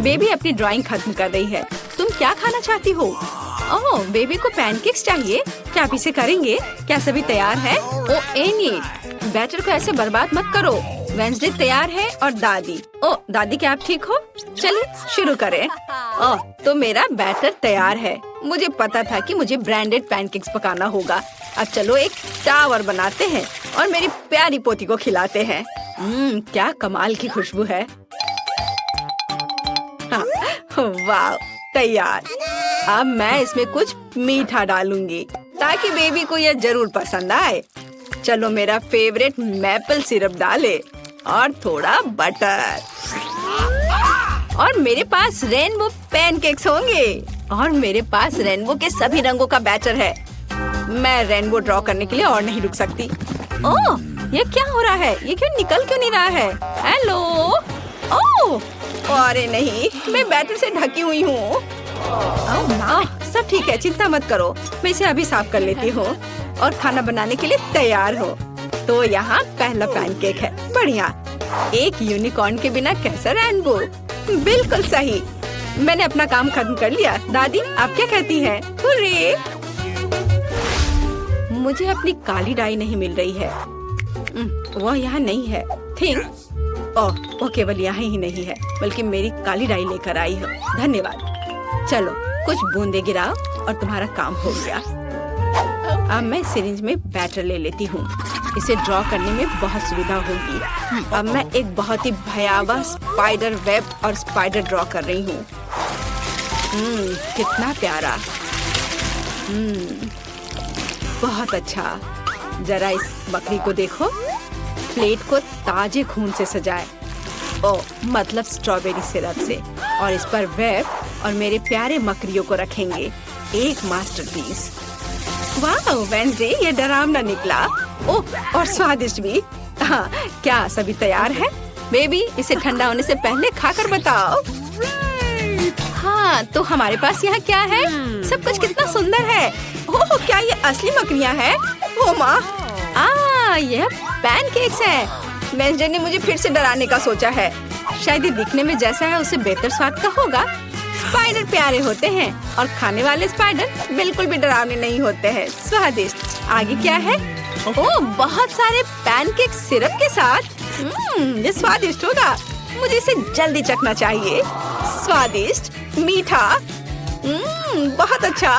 Baby अपनी drawing खत्म कर रही है। तुम क्या खाना चाहती हो? ओह, बेबी को पैनकेक्स चाहिए। क्या आप इसे करेंगे? क्या सभी तैयार है? ओह एनी, बैटर को ऐसे बर्बाद मत करो। वेंसडे तैयार है और दादी। ओह दादी, क्या आप ठीक हो? चलिए शुरू करें। ओह, तो मेरा बैटर तैयार है। मुझे पता था कि मुझे ब्रांडेड पैनकेक्स पकाना होगा। अब चलो एक टावर बनाते हैं और मेरी प्यारी पोती को खिलाते हैं। क्या कमाल की खुशबू है। वाह, तैयार। अब मैं इसमें कुछ मीठा डालूंगी ताकि बेबी को यह जरूर पसंद आए। चलो मेरा फेवरेट मैपल सिरप डाले और थोड़ा बटर। और मेरे पास रेनबो पैनकेक्स होंगे और मेरे पास रेनबो के सभी रंगों का बैटर है। मैं रेनबो ड्रॉ करने के लिए और नहीं रुक सकती। ओह, ये क्या हो रहा है? ये निकल क्यों नहीं रहा है? हेलो। ओह, अरे नहीं, मैं बैटर से ढकी हुई हूँ। सब ठीक है, चिंता मत करो। मैं इसे अभी साफ कर लेती हूँ और खाना बनाने के लिए तैयार हो। तो यहाँ पहला पैनकेक है। बढ़िया। एक यूनिकॉर्न के बिना कैसा रेनबो? बिल्कुल सही। मैंने अपना काम खत्म कर लिया। दादी, आप क्या कहती हैं? हुर्रे! मुझे अपनी काली डाई नहीं मिल रही है। वह यहाँ नहीं है। वो केवल यहाँ ही नहीं है, बल्कि मेरी काली डाई लेकर आई है। धन्यवाद। चलो कुछ बूंदे गिराओ और तुम्हारा काम हो गया। अब मैं सिरिंज में बैटर ले लेती हूँ। इसे ड्रॉ करने में बहुत सुविधा होगी। अब मैं एक बहुत ही भयावह स्पाइडर वेब और स्पाइडर ड्रॉ कर रही हूँ। कितना प्यारा। बहुत अच्छा। जरा इस बकरी को देखो। प्लेट को ताजे खून से सजाए। ओह, मतलब स्ट्रॉबेरी सिरप से। और इस पर वेब और मेरे प्यारे मकड़ियों को रखेंगे। एक मास्टरपीस। वाह वेंसडे, ये डरावना निकला। ओह, और स्वादिष्ट भी। हाँ, क्या सभी तैयार है? बेबी, इसे ठंडा होने से पहले खाकर बताओ। हाँ, तो हमारे पास यहाँ क्या है? सब कुछ कितना सुंदर है। ओह, क्या ये असली मकड़ियाँ हैं? ओ माँ, यह पैनकेक्स है। वेंसडे ने मुझे फिर से डराने का सोचा है। शायद ये दिखने में जैसा है उससे बेहतर स्वाद का होगा। स्पाइडर प्यारे होते हैं और खाने वाले स्पाइडर बिल्कुल भी डरावने नहीं होते हैं। स्वादिष्ट। आगे क्या है? ओह, बहुत सारे पैनकेक सिरप के साथ। ये स्वादिष्ट होगा। मुझे इसे जल्दी चखना चाहिए। स्वादिष्ट, मीठा। बहुत अच्छा।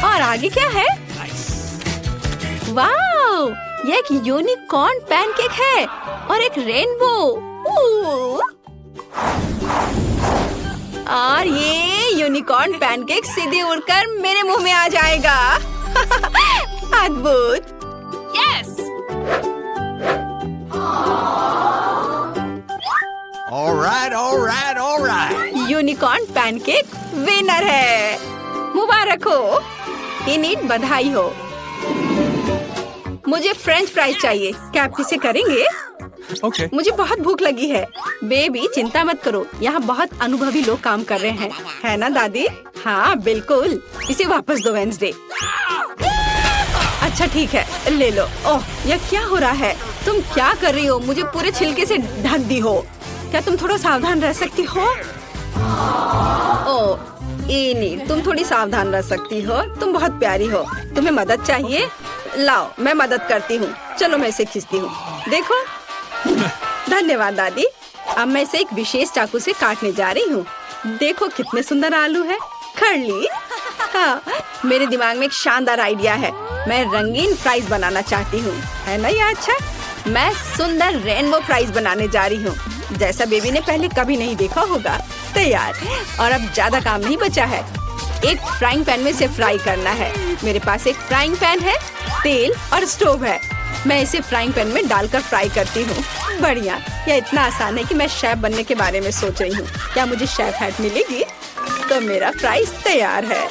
और आगे क्या है? वाह, ये एक यूनिकॉर्न पैनकेक है और एक रेनबो। और ये यूनिकॉर्न पैनकेक सीधे उड़कर मेरे मुंह में आ जाएगा। अद्भुत। Yes. Alright. Unicorn pancake winner है। मुबारक हो। इनिट, बधाई हो। मुझे फ्रेंच फ्राइज चाहिए। क्या आप इसे करेंगे? Okay. मुझे बहुत भूख लगी है। बेबी, चिंता मत करो, यहाँ बहुत अनुभवी लोग काम कर रहे हैं। है ना दादी? हाँ बिल्कुल। इसे वापस दो वेंसडे। अच्छा ठीक है, ले लो। ओह, यह क्या हो रहा है? तुम क्या कर रही हो? मुझे पूरे छिलके से ढक दी हो। क्या तुम थोड़ा सावधान रह सकती हो? ओह, नहीं, तुम थोड़ी सावधान रह सकती हो। तुम बहुत प्यारी हो। तुम्हें मदद चाहिए? लाओ, मैं मदद करती हूँ। चलो मैं इसे खींचती हूँ। देखो। धन्यवाद दादी। अब मैं इसे एक विशेष चाकू से काटने जा रही हूँ। देखो कितने सुंदर आलू है। खरली। हाँ, मेरे दिमाग में एक शानदार आइडिया है। मैं रंगीन फ्राइज बनाना चाहती हूँ। है ना ये अच्छा? मैं सुंदर रेनबो फ्राइज बनाने जा रही हूँ, जैसा बेबी ने पहले कभी नहीं देखा होगा। तैयार। और अब ज्यादा काम नहीं बचा है। एक फ्राइंग पैन में इसे फ्राई करना है। मेरे पास एक फ्राइंग पैन है, तेल और स्टोव है। मैं इसे फ्राइंग पैन में डालकर फ्राई करती हूँ। बढ़िया। यह इतना आसान है कि मैं शेफ बनने के बारे में सोच रही हूँ। क्या मुझे शेफ हैट मिलेगी? तो मेरा फ्राइज तैयार है।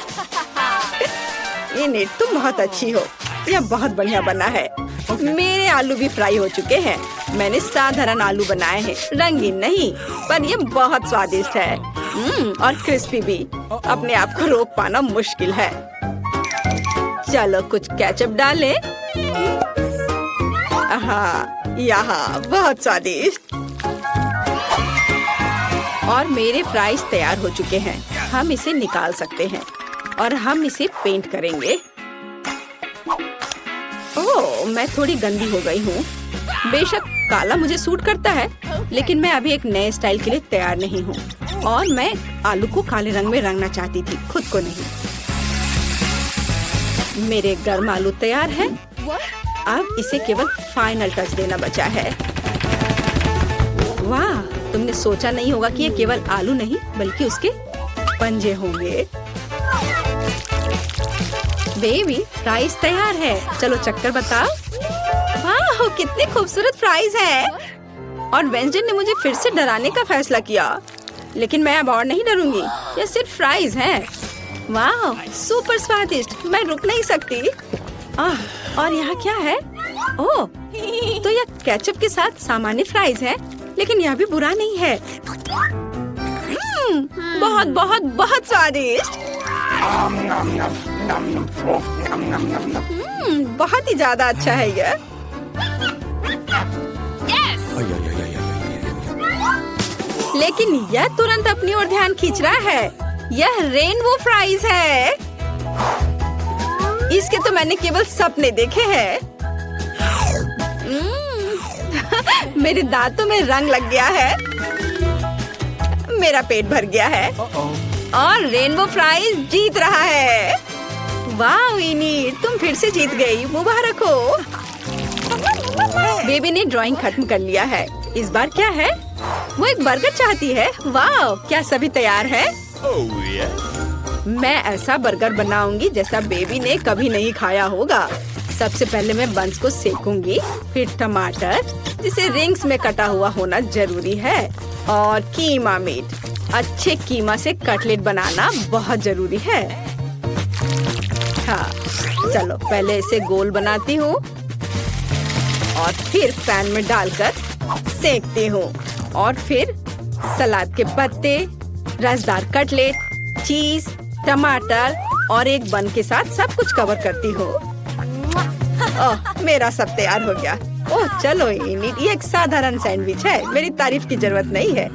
इनिट, तुम बहुत अच्छी हो। यह बहुत बढ़िया बना है। मेरे आलू भी फ्राई हो चुके हैं। मैंने साधारण आलू बनाए हैं, रंगीन नहीं, पर ये बहुत स्वादिष्ट है। और क्रिस्पी भी। अपने आप को रोक पाना मुश्किल है। चलो कुछ केचप डालें। हाँ, यहाँ बहुत स्वादिष्ट। और मेरे फ्राइज तैयार हो चुके हैं। हम इसे निकाल सकते हैं और हम इसे पेंट करेंगे। ओह, मैं थोड़ी गंदी हो गई हूँ। बेशक काला मुझे सूट करता है, लेकिन मैं अभी एक नए स्टाइल के लिए तैयार नहीं हूँ और मैं आलू को काले रंग में रंगना चाहती थी, खुद को नहीं। मेरे गर्म आलू तैयार है। अब इसे केवल फाइनल टच देना बचा है। वाह, तुमने सोचा नहीं होगा कि ये केवल आलू नहीं बल्कि उसके पंजे होंगे। बेबी, फ्राइज तैयार है। चलो चक्कर बताओ। वाह, कितने खूबसूरत फ्राइज हैं। और वेंसडे ने मुझे फिर से डराने का फैसला किया, लेकिन मैं अब और नहीं डरूंगी। ये सिर्फ फ्राइज हैं। वाह, सुपर स्वादिष्ट, मैं रुक नहीं सकती। और यहाँ क्या है? ओह, तो यह केचप के साथ सामान्य फ्राइज है, लेकिन यह भी बुरा नहीं है। बहुत बहुत बहुत स्वादिष्ट। बहुत ही ज्यादा अच्छा है यह। लेकिन यह तुरंत अपनी ओर ध्यान खींच रहा है। यह रेनबो फ्राइज है। इसके तो मैंने केवल सपने देखे हैं। मेरे दांतों में रंग लग गया है। मेरा पेट भर गया है और रेनबो फ्राइज जीत रहा है। वाह विनी, तुम फिर से जीत गई, मुबारक हो। बेबी ने ड्राइंग खत्म कर लिया है। इस बार क्या है? वो एक बर्गर चाहती है। वाह, क्या सभी तैयार है? मैं ऐसा बर्गर बनाऊंगी जैसा बेबी ने कभी नहीं खाया होगा। सबसे पहले मैं बंस को सेकूंगी, फिर टमाटर जिसे रिंग्स में कटा हुआ होना जरूरी है, और कीमा मीट। अच्छे कीमा से कटलेट बनाना बहुत जरूरी है। हाँ, चलो पहले इसे गोल बनाती हूँ और फिर पैन में डालकर सेकती हूँ, और फिर सलाद के पत्ते, रसदार कटलेट, चीज, टमाटर और एक बन के साथ सब कुछ कवर करती हूँ। ओह, मेरा सब तैयार हो गया। ओह चलो, ये एक साधारण सैंडविच है, मेरी तारीफ की जरूरत नहीं है।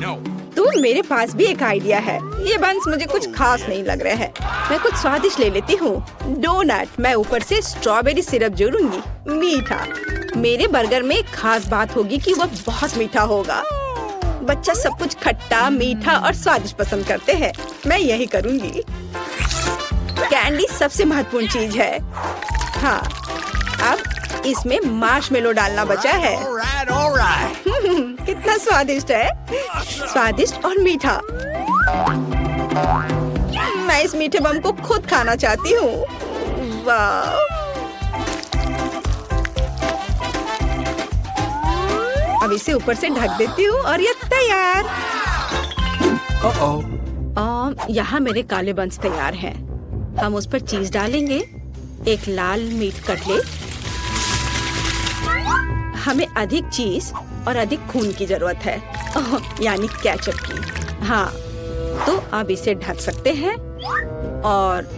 तो मेरे पास भी एक आइडिया है। ये बंस मुझे कुछ खास नहीं लग रहा है। मैं कुछ स्वादिष्ट ले लेती हूँ। डोनट। मैं ऊपर से स्ट्रॉबेरी सिरप जोड़ूंगी। मीठा। मेरे बर्गर में एक खास बात होगी कि वह बहुत मीठा होगा। बच्चा सब कुछ खट्टा, मीठा और स्वादिष्ट पसंद करते हैं। मैं यही करूँगी। कैंडी सबसे महत्वपूर्ण चीज है। हाँ, अब इसमें मार्शमेलो डालना बचा है। कितना स्वादिष्ट है। स्वादिष्ट और मीठा। मैं इस मीठे बम को खुद खाना चाहती हूँ। वाह, अब इसे ऊपर से ढक देती हूँ और ये तैयार। यहाँ मेरे काले बंस तैयार हैं। हम उस पर चीज डालेंगे, एक लाल मीट कटलेट। हमें अधिक चीज और अधिक खून की जरूरत है, यानी केचप की। हाँ, तो अब इसे ढक सकते हैं और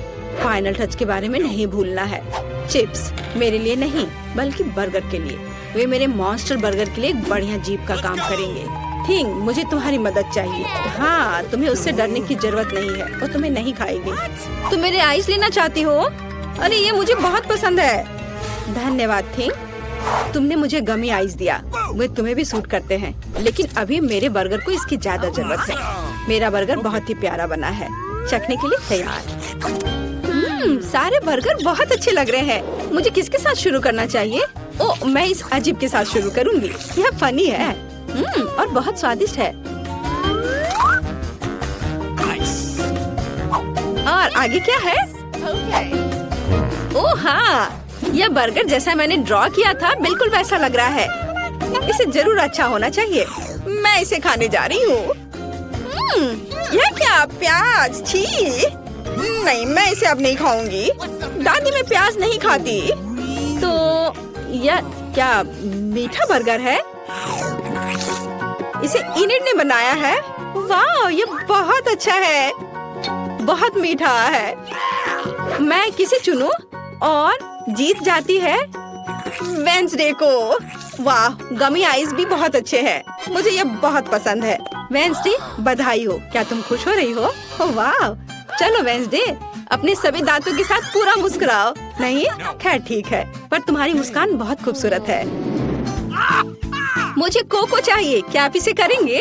फाइनल टच के बारे में नहीं भूलना है। चिप्स मेरे लिए नहीं बल्कि बर्गर के लिए। वे मेरे मॉन्स्टर बर्गर के लिए एक बढ़िया जीप का काम करेंगे। थिंग, मुझे तुम्हारी मदद चाहिए। हाँ, तुम्हें उससे डरने की जरूरत नहीं है, वो तुम्हें नहीं खाएगी। तुम मेरे आइस लेना चाहती हो? अरे ये मुझे बहुत पसंद है। धन्यवाद थिंग, तुमने मुझे गमी आइस दिया। वे तुम्हें भी सूट करते हैं, लेकिन अभी मेरे बर्गर को इसकी ज्यादा जरूरत है। मेरा बर्गर बहुत ही प्यारा बना है, चखने के लिए तैयार। सारे बर्गर बहुत अच्छे लग रहे हैं। मुझे किसके साथ शुरू करना चाहिए? ओह, मैं इस अजीब के साथ शुरू करूंगी। यह फनी है और बहुत स्वादिष्ट है। और आगे क्या है? ओह हाँ, यह बर्गर जैसा मैंने ड्रॉ किया था बिल्कुल वैसा लग रहा है। इसे जरूर अच्छा होना चाहिए। मैं इसे खाने जा रही हूँ। यह क्या? प्याज? छी! नहीं, मैं इसे अब नहीं खाऊंगी। दादी मैं प्याज नहीं खाती। तो यह क्या मीठा बर्गर है? इसे इनेट ने बनाया है। वाह, ये बहुत अच्छा है, बहुत मीठा है। मैं किसे चुनूं? और जीत जाती है वेंसडे को। वाह, गमी आइस भी बहुत अच्छे हैं। मुझे ये बहुत पसंद है। वेंसडे, बधाई हो। क्या तुम खुश हो रही हो? ओह वाह। चलो वेंसडे, अपने सभी दांतों के साथ पूरा मुस्कुराओ। नहीं? खैर ठीक है, पर तुम्हारी मुस्कान बहुत खूबसूरत है। मुझे कोको चाहिए, क्या आप इसे करेंगे?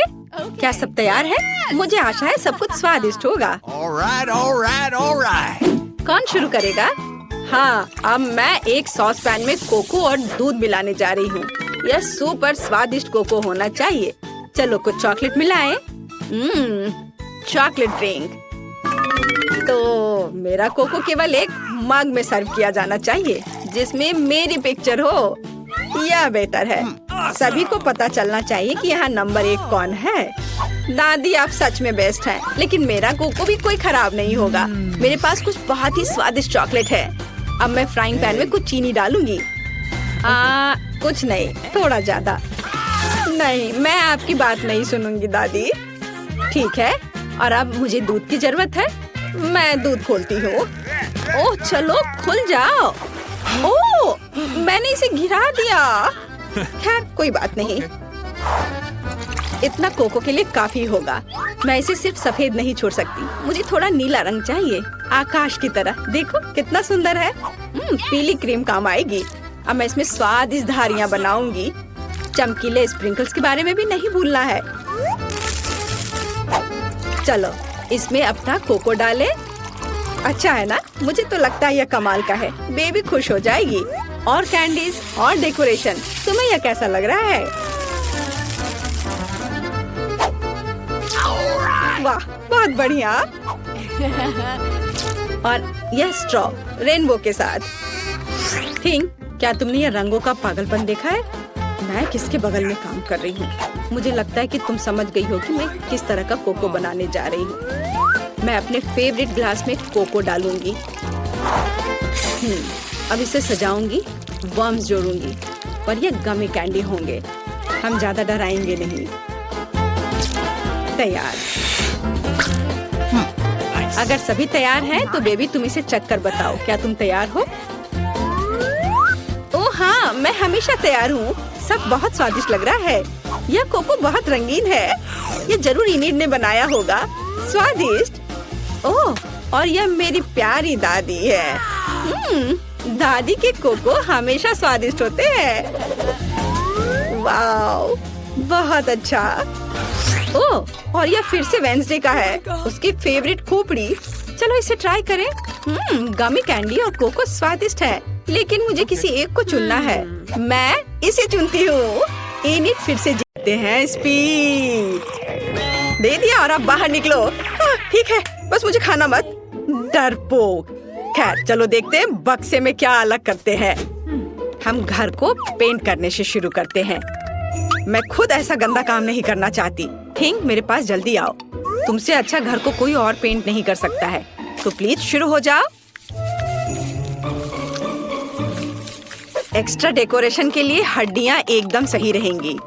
क्या सब तैयार है? मुझे आशा है सब कुछ स्वादिष्ट होगा। कौन शुरू करेगा? हाँ, अब मैं एक सॉस पैन में कोको और दूध मिलाने जा रही हूँ। यह सुपर स्वादिष्ट कोको होना चाहिए। चलो कुछ चॉकलेट मिलाएं। Chocolate drink. तो मेरा कोको केवल एक मग में सर्व किया जाना चाहिए जिसमें मेरी पिक्चर हो। यह बेहतर है। सभी को पता चलना चाहिए कि यहाँ नंबर 1 कौन है। दादी आप सच में बेस्ट हैं, लेकिन मेरा कोको भी कोई खराब नहीं होगा। मेरे पास कुछ बहुत ही स्वादिष्ट चॉकलेट है। अब मैं फ्राइंग पैन में कुछ चीनी डालूंगी। कुछ नहीं, थोड़ा ज्यादा। नहीं, मैं आपकी बात नहीं सुनूंगी दादी। ठीक है, और अब मुझे दूध की जरूरत है। मैं दूध खोलती हूँ। ओह चलो खुल जाओ। ओह, मैंने इसे गिरा दिया। खैर कोई बात नहीं, इतना कोको के लिए काफी होगा। मैं इसे सिर्फ सफेद नहीं छोड़ सकती, मुझे थोड़ा नीला रंग चाहिए, आकाश की तरह। देखो कितना सुंदर है। पीली क्रीम काम आएगी। अब मैं इसमें स्वादिष्ट धारियाँ बनाऊंगी। चमकीले स्प्रिंकल्स के बारे में भी नहीं भूलना है। चलो इसमें अपना कोको डालें। अच्छा है ना? मुझे तो लगता है यह कमाल का है। बेबी खुश हो जाएगी। और कैंडीज और डेकोरेशन। तुम्हें यह कैसा लग रहा है? वाह, बहुत बढ़िया। और यह स्ट्रॉ रेनबो के साथ। थिंक, क्या तुमने यह रंगों का पागलपन देखा है? मैं किसके बगल में काम कर रही हूँ? मुझे लगता है कि तुम समझ गई हो कि मैं किस तरह का कोको बनाने जा रही हूँ। मैं अपने फेवरेट ग्लास में कोको डालूंगी। अब इसे सजाऊंगी, वर्म्स जोड़ूंगी, और ये गमी कैंडी होंगे। हम ज्यादा डराएंगे नहीं। तैयार। अगर सभी तैयार हैं, तो बेबी तुम इसे चख कर बताओ। क्या तुम तैयार हो? ओह हाँ, मैं हमेशा तैयार हूँ। सब बहुत स्वादिष्ट लग रहा है। यह कोको बहुत रंगीन है। ये जरूर इन्हीं ने बनाया होगा। स्वादिष्ट। ओह, और यह मेरी प्यारी दादी है। दादी के कोको हमेशा स्वादिष्ट होते हैं। वाओ, बहुत अच्छा। ओह, और यह फिर से वेंसडे का है, उसकी फेवरेट खोपड़ी। चलो इसे ट्राई करें। गमी कैंडी और कोको स्वादिष्ट है, लेकिन मुझे किसी एक को चुनना है। मैं इसे चुनती हूँ। इन्हीं फिर से जीतते हैं। स्पीड दे दिया और अब बाहर निकलो। ठीक है, बस मुझे खाना मत। डरपोक। खैर चलो देखते हैं बक्से में क्या अलग करते हैं। हम घर को पेंट करने से शुरू करते हैं। मैं खुद ऐसा गंदा काम नहीं करना चाहती। थिंक, मेरे पास जल्दी आओ। तुमसे अच्छा घर को कोई और पेंट नहीं कर सकता है, तो प्लीज शुरू हो जाओ। एक्स्ट्रा डेकोरेशन के लिए हड्डियाँ एकदम सही रहेंगी।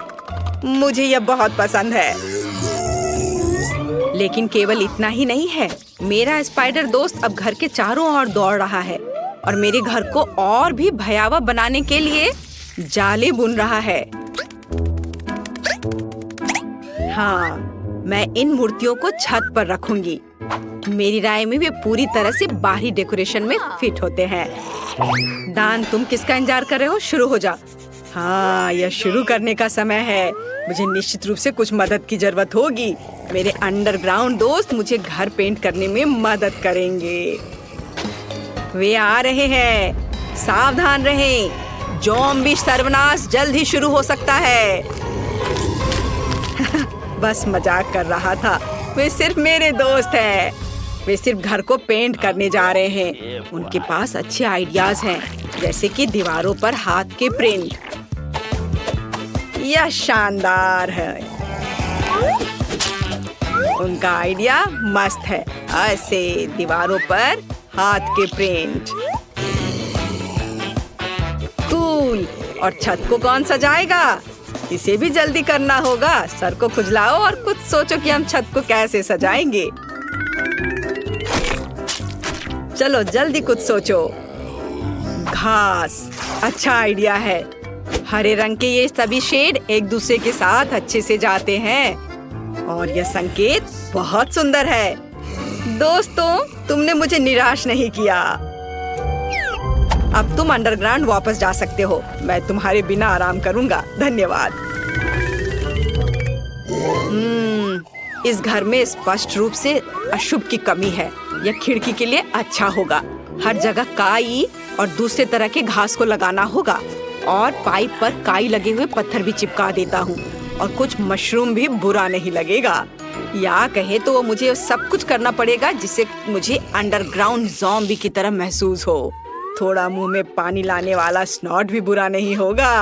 मुझे यह बहुत पसंद है। लेकिन केवल इतना ही नहीं है। मेरा स्पाइडर दोस्त अब घर के चारों ओर दौड़ रहा है और मेरे घर को और भी भयावह बनाने के लिए जाले बुन रहा है। हाँ, मैं इन मूर्तियों को छत पर रखूंगी। मेरी राय में वे पूरी तरह से बाहरी डेकोरेशन में फिट होते हैं। दान, तुम किसका इंतजार कर रहे हो? शुरू हो जा। हाँ, यह शुरू करने का समय है। मुझे निश्चित रूप से कुछ मदद की जरूरत होगी। मेरे अंडरग्राउंड दोस्त मुझे घर पेंट करने में मदद करेंगे। वे आ रहे हैं। सावधान रहें। ज़ॉम्बी सर्वनाश जल्द ही शुरू हो सकता है। बस मजाक कर रहा था। वे सिर्फ मेरे दोस्त हैं। वे सिर्फ घर को पेंट करने जा रहे हैं। उनके पास अच्छे आइडियाज हैं, जैसे कि दीवारों पर हाथ के प्रिंट। यह शानदार है। उनका आइडिया मस्त है। ऐसे दीवारों पर हाथ के प्रिंट। कूल। और छत को कौन सजाएगा? इसे भी जल्दी करना होगा। सर को खुजलाओ और कुछ सोचो कि हम छत को कैसे सजाएंगे। चलो जल्दी कुछ सोचो। घास अच्छा आइडिया है। हरे रंग के ये सभी शेड एक दूसरे के साथ अच्छे से जाते हैं। और यह संकेत बहुत सुंदर है। दोस्तों, तुमने मुझे निराश नहीं किया। अब तुम अंडरग्राउंड वापस जा सकते हो। मैं तुम्हारे बिना आराम करूंगा। धन्यवाद। इस घर में स्पष्ट रूप से अशुभ की कमी है। यह खिड़की के लिए अच्छा होगा। हर जगह काई और दूसरे तरह के घास को लगाना होगा और पाइप पर काई लगे हुए पत्थर भी चिपका देता हूँ और कुछ मशरूम भी बुरा नहीं लगेगा। या कहे तो वो मुझे सब कुछ करना पड़ेगा जिससे मुझे अंडरग्राउंड ज़ॉम्बी की तरह महसूस हो। थोड़ा मुंह में पानी लाने वाला स्नॉट भी बुरा नहीं होगा।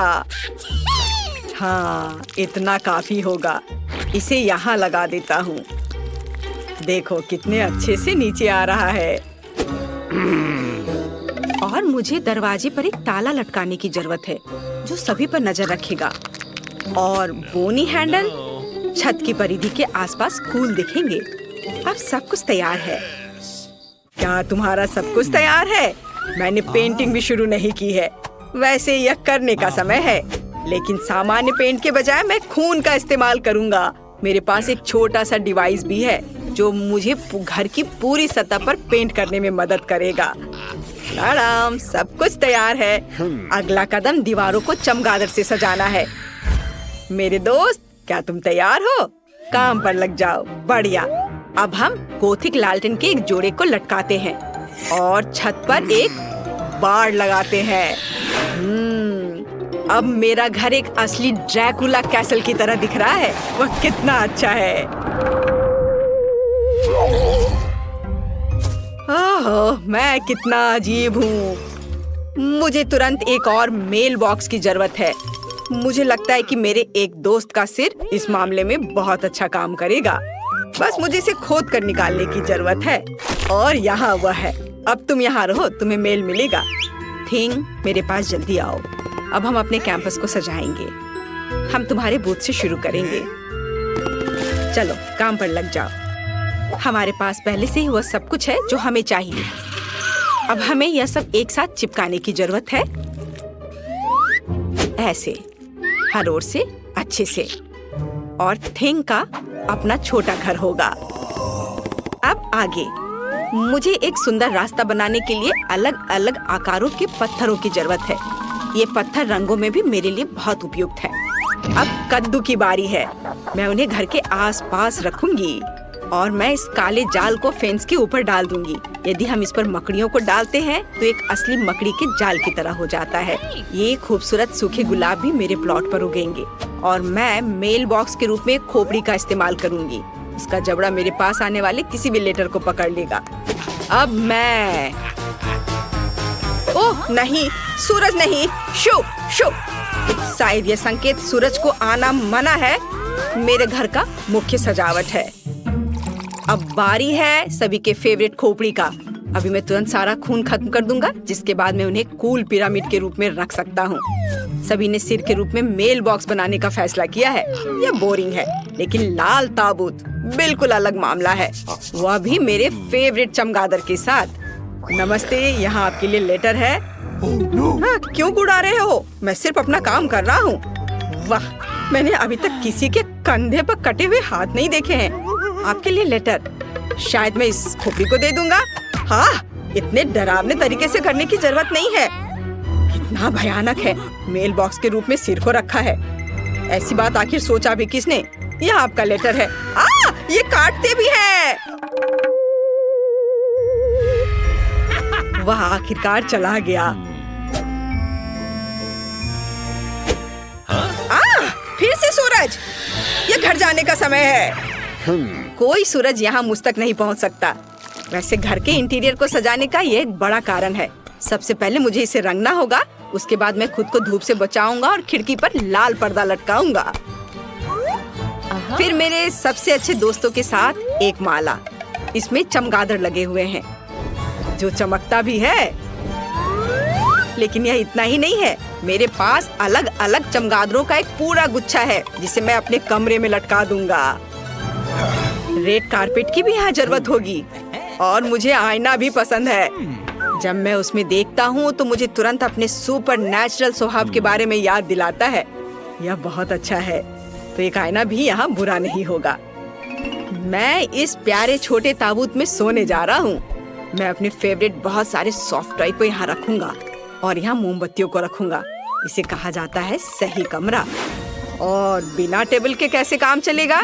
हाँ, इतना काफी होगा। इसे यहाँ लगा देता हूँ। देखो कितने अच्छे से नीचे आ रहा है। और मुझे दरवाजे पर एक ताला लटकाने की जरूरत है जो सभी पर नजर रखेगा। और बोनी हैंडल छत की परिधि के आसपास कूल दिखेंगे। अब सब कुछ तैयार है। क्या तुम्हारा सब कुछ तैयार है? मैंने पेंटिंग भी शुरू नहीं की है। वैसे यह करने का समय है, लेकिन सामान्य पेंट के बजाय मैं खून का इस्तेमाल करूंगा। मेरे पास एक छोटा सा डिवाइस भी है जो मुझे घर की पूरी सतह पर पेंट करने में मदद करेगा। आराम, सब कुछ तैयार है। अगला कदम दीवारों को चमगादड़ से सजाना है। मेरे दोस्त, क्या तुम तैयार हो? काम पर लग जाओ। बढ़िया। अब हम गोथिक लालटेन के एक जोड़े को लटकाते हैं और छत पर एक बाड़ लगाते हैं। अब मेरा घर एक असली ड्रैकुला कैसल की तरह दिख रहा है। वह कितना अच्छा है। ओह, मैं कितना अजीब हूँ। मुझे तुरंत एक और मेल बॉक्स की जरूरत है। मुझे लगता है कि मेरे एक दोस्त का सिर इस मामले में बहुत अच्छा काम करेगा। बस मुझे इसे खोद कर निकालने की जरूरत है। और यहाँ वह है। अब तुम यहाँ रहो, तुम्हें मेल मिलेगा। थिंग, मेरे पास जल्दी आओ। अब हम अपने कैंपस को सजाएंगे। हम तुम्हारे बूथ से शुरू करेंगे। चलो, काम पर लग जाओ। हमारे पास पहले से ही वह सब कुछ है जो हमें चाहिए। अब हमें यह सब एक साथ चिपकाने की जरूरत है। ऐसे, हर ओर से अच्छे से। और थिंग का अपना छोटा घर होगा। अब आगे मुझे एक सुंदर रास्ता बनाने के लिए अलग अलग आकारों के पत्थरों की जरूरत है। ये पत्थर रंगों में भी मेरे लिए बहुत उपयुक्त है। अब कद्दू की बारी है। मैं उन्हें घर के आसपास रखूंगी और मैं इस काले जाल को फेंस के ऊपर डाल दूंगी। यदि हम इस पर मकड़ियों को डालते हैं तो एक असली मकड़ी के जाल की तरह हो जाता है। ये खूबसूरत सूखे गुलाब भी मेरे प्लॉट पर उगेंगे और मैं मेल बॉक्स के रूप में खोपड़ी का इस्तेमाल करूंगी। उसका जबड़ा मेरे पास आने वाले किसी भी लेटर को पकड़ लेगा। अब मैं ओह नहीं, सूरज नहीं। शो शो, शायद यह संकेत सूरज को आना मना है। मेरे घर का मुख्य सजावट है। अब बारी है सभी के फेवरेट खोपड़ी का। अभी मैं तुरंत सारा खून खत्म कर दूंगा, जिसके बाद मैं उन्हें कूल पिरामिड के रूप में रख सकता हूँ। सभी ने सिर के रूप में मेल बॉक्स बनाने का फैसला किया है। यह बोरिंग है, लेकिन लाल ताबूत बिल्कुल अलग मामला है। वह भी मेरे फेवरेट चमगादड़ के साथ। नमस्ते, यहाँ आपके लिए लेटर है। हाँ, क्यों उड़ा रहे हो? मैं सिर्फ अपना काम कर रहा हूँ। वाह, मैंने अभी तक किसी के कंधे पर कटे हुए हाथ नहीं देखे हैं। आपके लिए लेटर। शायद मैं इस खोपड़ी को दे दूंगा। हाँ, इतने डरावने तरीके से करने की जरूरत नहीं है। कितना भयानक है। मेल बॉक्स के रूप में सिर को रखा है। ऐसी बात आखिर सोचा भी किसने? यह आपका लेटर है। ये काटते भी हैं। वह आखिरकार चला गया। फिर से सूरज। यह घर जाने का समय है। कोई सूरज यहाँ मुझ तक नहीं पहुँच सकता। वैसे घर के इंटीरियर को सजाने का ये एक बड़ा कारण है। सबसे पहले मुझे इसे रंगना होगा। उसके बाद मैं खुद को धूप से बचाऊंगा और खिड़की पर लाल पर्दा लटकाऊंगा। फिर मेरे सबसे अच्छे दोस्तों के साथ एक माला। इसमें चमगादड़ लगे हुए हैं जो चमकता भी है। लेकिन यह इतना ही नहीं है। मेरे पास अलग अलग चमगादड़ों का एक पूरा गुच्छा है जिसे मैं अपने कमरे में लटका दूंगा। रेड कारपेट की भी यहाँ जरूरत होगी। और मुझे आईना भी पसंद है। जब मैं उसमें देखता हूँ तो मुझे तुरंत अपने सुपर नेचुरल स्वभाव के बारे में याद दिलाता है। यह बहुत अच्छा है। तो एक आईना भी यहाँ बुरा नहीं होगा। मैं इस प्यारे छोटे ताबूत में सोने जा रहा हूँ। मैं अपने फेवरेट बहुत सारे सॉफ्ट टॉय को यहाँ रखूंगा और यहाँ मोमबत्तियों को रखूंगा। इसे कहा जाता है सही कमरा। और बिना टेबल के कैसे काम चलेगा?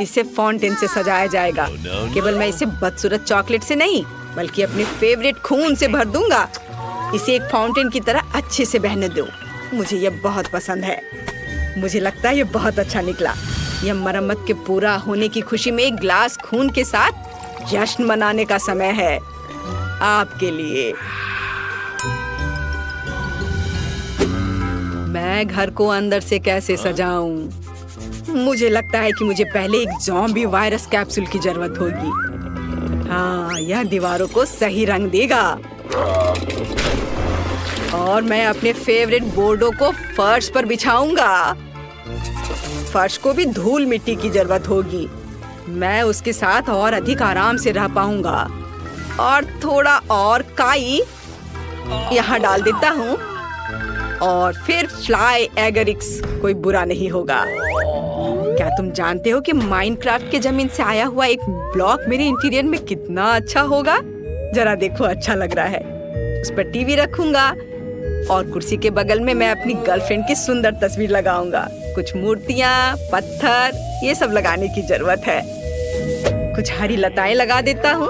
इसे फाउंटेन से सजाया जाएगा। केवल मैं इसे बदसूरत चॉकलेट से नहीं, बल्कि अपने फेवरेट खून से भर दूंगा। इसे एक फाउंटेन की तरह अच्छे से बहने दो। मुझे यह बहुत पसंद है। मुझे लगता है यह बहुत अच्छा निकला। यह मरम्मत के पूरा होने की खुशी में एक ग्लास खून के साथ जश्न मनाने का समय है आपके लिए। मैं घर को अंदर से कैसे सजाऊं? मुझे लगता है कि मुझे पहले एक ज़ॉम्बी वायरस कैप्सूल की जरूरत होगी। हाँ, यह दीवारों को सही रंग देगा। और मैं अपने फेवरेट बोर्डों को फर्श पर बिछाऊंगा। फर्श को भी धूल मिट्टी की जरूरत होगी। मैं उसके साथ और अधिक आराम से रह पाऊंगा। और थोड़ा और काई यहाँ डाल देता हूँ। और फिर फ्लाई एगरिक्स, कोई बुरा नहीं होगा। क्या तुम जानते हो कि माइनक्राफ्ट के जमीन से आया हुआ एक ब्लॉक मेरे इंटीरियर में कितना अच्छा होगा? जरा देखो, अच्छा लग रहा है। उस पर टीवी रखूंगा और कुर्सी के बगल में मैं अपनी गर्लफ्रेंड की सुंदर तस्वीर लगाऊंगा। कुछ मूर्तियाँ, पत्थर, ये सब लगाने की जरूरत है। कुछ हरी लताएं लगा देता हूँ।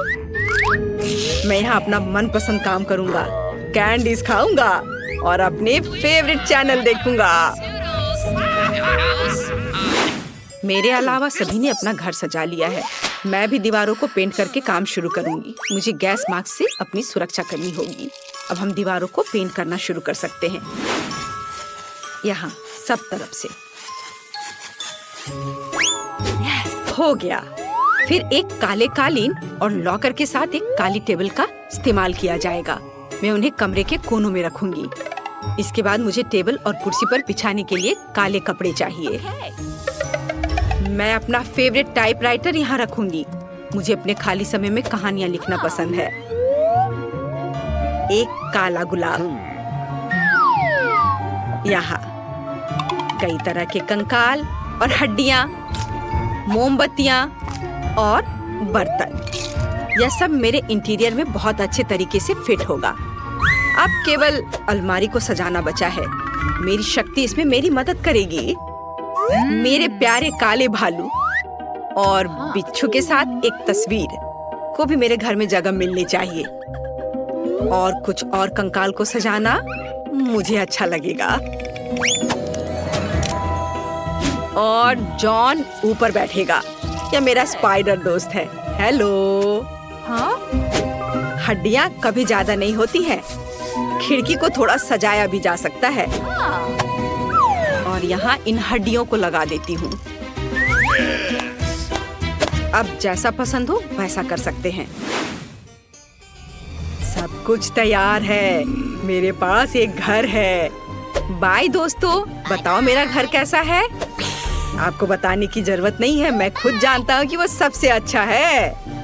मैं यहाँ अपना मनपसंद काम करूंगा, कैंडीज खाऊंगा और अपने फेवरेट चैनल देखूंगा। मेरे अलावा सभी ने अपना घर सजा लिया है। मैं भी दीवारों को पेंट करके काम शुरू करूंगी। मुझे गैस मास्क से अपनी सुरक्षा करनी होगी। अब हम दीवारों को पेंट करना शुरू कर सकते हैं। यहाँ सब तरफ से। हो गया। फिर एक काले कालीन और लॉकर के साथ एक काली टेबल का इस्तेमाल किया जाएगा। मैं उन्हें कमरे के कोनों में रखूंगी। इसके बाद मुझे टेबल और कुर्सी पर बिछाने के लिए काले कपड़े चाहिए। मैं अपना फेवरेट टाइपराइटर यहाँ रखूंगी। मुझे अपने खाली समय में कहानियाँ लिखना पसंद है। एक काला गुलाब, यहाँ कई तरह के कंकाल और हड्डियाँ, मोमबत्तियाँ और बर्तन। यह सब मेरे इंटीरियर में बहुत अच्छे तरीके से फिट होगा। अब केवल अलमारी को सजाना बचा है। मेरी शक्ति इसमें मेरी मदद करेगी। मेरे प्यारे काले भालू और बिच्छू के साथ एक तस्वीर को भी मेरे घर में जगह मिलनी चाहिए। और कुछ और कंकाल को सजाना मुझे अच्छा लगेगा। और जॉन ऊपर बैठेगा। यह मेरा स्पाइडर दोस्त है। हेलो। हाँ? हड्डियाँ कभी ज्यादा नहीं होती हैं। खिड़की को थोड़ा सजाया भी जा सकता है। और यहाँ इन हड्डियों को लगा देती हूँ। अब जैसा पसंद हो वैसा कर सकते हैं। सब कुछ तैयार है। मेरे पास एक घर है। बाय दोस्तों, बताओ मेरा घर कैसा है? आपको बताने की जरूरत नहीं है, मैं खुद जानता हूँ कि वो सबसे अच्छा है।